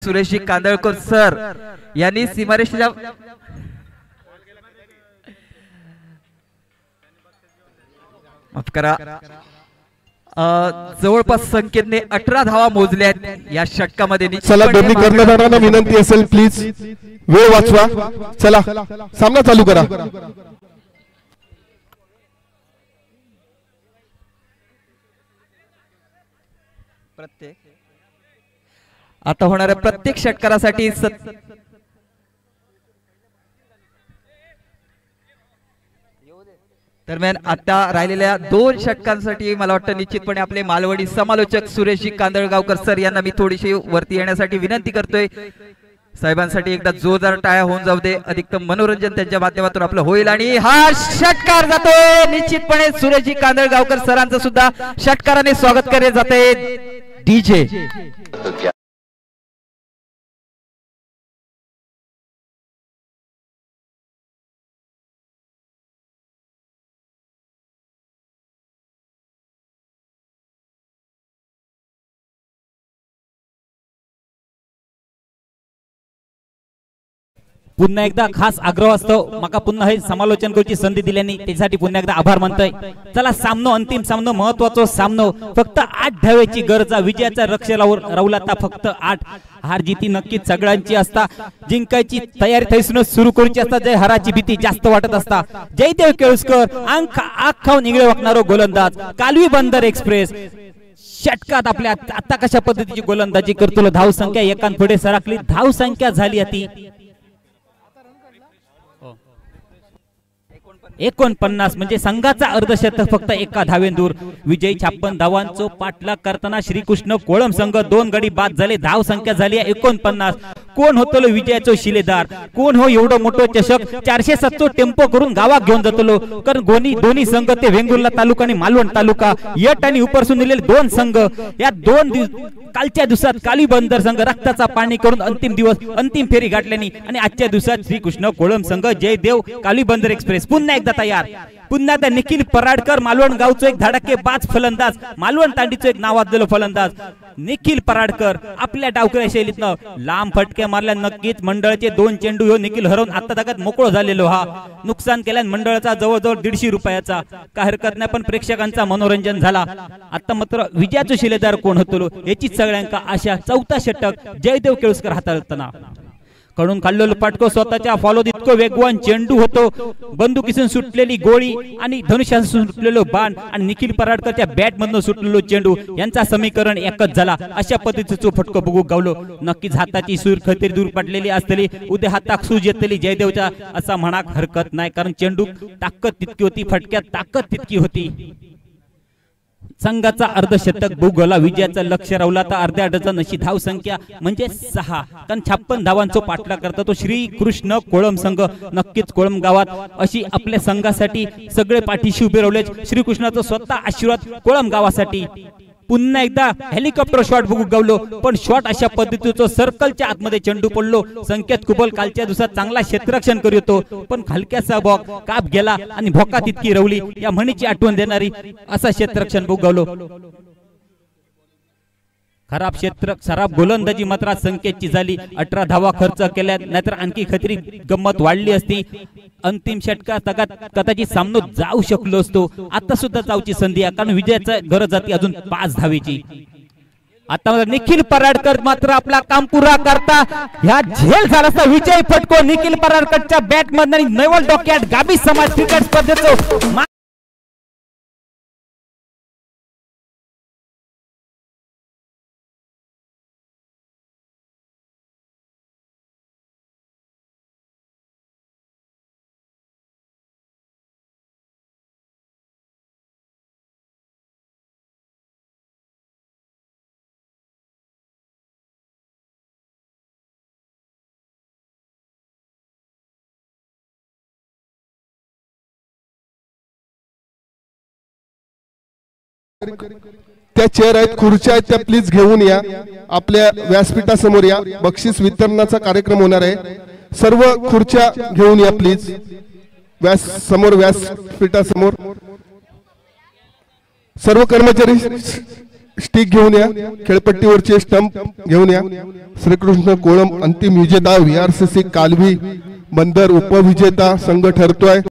सुरेशजी Kandalkar sir यांनी सीमारेषेच्या माफ करा जवळपास संख्येने 18 धावा मोजल्या या षटकामध्ये। चला दोन्ही कर्णधारांना विनंती असेल प्लीज वेळ वाचवा, चला सामना चालू करा। प्रत्येक आता होणाऱ्या प्रत्येक षटकारासाठी दरम्यान आता राहिलेल्या 2 षटकांसाठी मला वाटतं निश्चितपणे आपले मालवणी समालोचक सुरेशजी कांदळगावकर सर यांना मी थोडीशी वरती येण्यासाठी विनंती करतोय। साहेबांसाठी एकदा जोरदार टाळ्या होऊन जाऊ दे, अधिकतम मनोरंजन त्यांच्या माध्यमातून आपलं होईल। आणि हा षटकार जातोय, निश्चितपणे सुरेशजी कांदळगावकर सरांचं सुद्धा षटकाराने स्वागत केले जाते। डीजे पुन्हा एकदा खास आग्रह असतो माका पुन्हा हे समालोचन करूची संधी दिल्याने त्यासाठी पुन्हा एकदा आभार मानतोय। चला सामनो अंतिम सामनो महत्वाचा सामनो, फक्त 8 धावेची गरज, विजयाचा रक्ष राहुलाता फक्त 8। हार जिती नक्कीच सगळ्यांची असता, जिंकायची तयारी थैसूनच सुरू करूची असता, जय हराची भीती जास्त वाटत असता। जयदेव केळुसकर आंख खाऊन इगळे वाकणारो गोलंदाज कालवी बंदर एक्सप्रेस षटकात आपल्या आता कशा पद्धतीची गोलंदाजी करतो। धाव संख्या एकान पुढे सरकली, धाव संख्या झाली अती 49, म्हणजे संघाचा अर्धशतक फक्त एका धावेन दूर। विजयी 56 धावांचो पाठलाग करताना श्रीकृष्ण कोळम संघ 2 गडी बाद झाले, धाव संख्या झाली 49। कोण होतलो विजयाचो शिलेदार, कोण हो एवढं मोठं चषक 407 टेम्पो करून गावात घेऊन जातलो, कारण दोन्ही संघ ते वेंगुर्ला तालुका आणि मालवण तालुका यट आणि उपरसून दिलेले 2 संघ या 2 कालच्या दिवसात काली बंदर संघ रक्ताचा पाणी करून अंतिम फेरी गाठल्यानी आणि आजच्या दिवसात श्रीकृष्ण कोळम संघ जयदेव काली बंदर एक्सप्रेस पुन्हा एकदा तयार। पुन्हा एकदा निखिल पराडकर मालवण गावचो एक धडाकेबाज फलंदाज, मालवण तांडीचो एक नावाजलेलो फलंदाज निखिल पराडकर आपल्या डावकऱ्या शैलीतनं लांब फटके मारल्या। नक्कीच मंडळाचे 2 चेंडू ह्यो निखिल हरवून आता तगत मोकळो झालेलो, हा नुकसान केल्या मंडळाचा जवळजवळ 150 रुपयाचा, काय हरकत नाही पण प्रेक्षकांचा मनोरंजन झाला। आता मात्र विजयाचो शिलेदार कोण होतो याची सगळ्यांका आशा। 4था षटक जयदेव केळुसकर हाताळताना कडून खाल्लेलो पाटको स्वतःच्या फॉलो इतको वेगवान चेंडू होतो, बंदुकीतून सुटलेली गोळी आणि धनुष्यातून सुटलेलो बाण आणि निखिल पराडकरच्या बॅट मधून सुटलेलो चेंडू यांचा समीकरण एकच झाला। अशा पद्धतीचा फटको बघू गावलो। नक्कीच हाताची सूर खैतरी दूर पडलेली असतली, उद्या हाताक सूज येतली जयदेवच्या असा म्हणाक हरकत नाही, कारण चेंडू ताकद तितकी होती, फटक्यात ताकद तितकी होती। संघाचा अर्धशतक भूगोला विजयाचा लक्ष रावला तर अर्ध्या डझन अशी धाव संख्या म्हणजे 6, कारण 56 धावांचा पाठलाग करता तो श्री कृष्ण कोळम संघ। नक्कीच कोळम गावात अशी आपल्या संघासाठी सगळे पाठीशी उभे राहिले, श्रीकृष्णाचा स्वतः आशीर्वाद कोळम गावासाठी। पुन्हा एकदा हेलिकॉप्टर शॉट बघू गावलो, पण शॉट अशा पद्धतीचा सर्कलच्या आतमध्ये चेंडू पडलो। संकेत कुबल कालच्या दिवसात चांगला क्षेत्ररक्षण करीत होतो, पण हलक्याचा बॉक काप गेला आणि भोका तितकी रवली, या म्हणीची आठवण देणारी असा क्षेत्ररक्षण बघू गावलो। खराब गोलंदाजी मात्र संकेतची झाली, 18 धावा खर्च केल्या, नाहीतर आणखी खतरी गंमत वाढली असती। अंतिम षटकात कदाचित सामना जाऊ शकलो असतो, आता सुद्धा जाऊची संधी आहे, कारण विजयाचा गरज जाती अजून 5 धावेची। आता निखिल पराडकर मात्र आपला काम पुरा करता ह्या झेल झाला असता विजय फटको निखिल पराडकरच्या बॅट मधून नवल डोक्यात गाबी समाज क्रिकेट स्पर्धेचं त्या चेअर आहेत, खुर्च्या आहेत, त्या प्लीज घेऊन या, आपल्या व्यासपीठासमोर या, बक्षीस वितरणाचा कार्यक्रम होणार आहे। सर्व खुर्च्या घेऊन या प्लीज, व्यासपीठासमोर सर्व कर्मचारी स्टिक घेऊन या, खेळपट्टीवरचे स्टंप घेऊन या. श्रीकृष्ण कोळम अंतिम विजेता, VRCC कालवी बंदर उपविजेता संघ ठरतोय.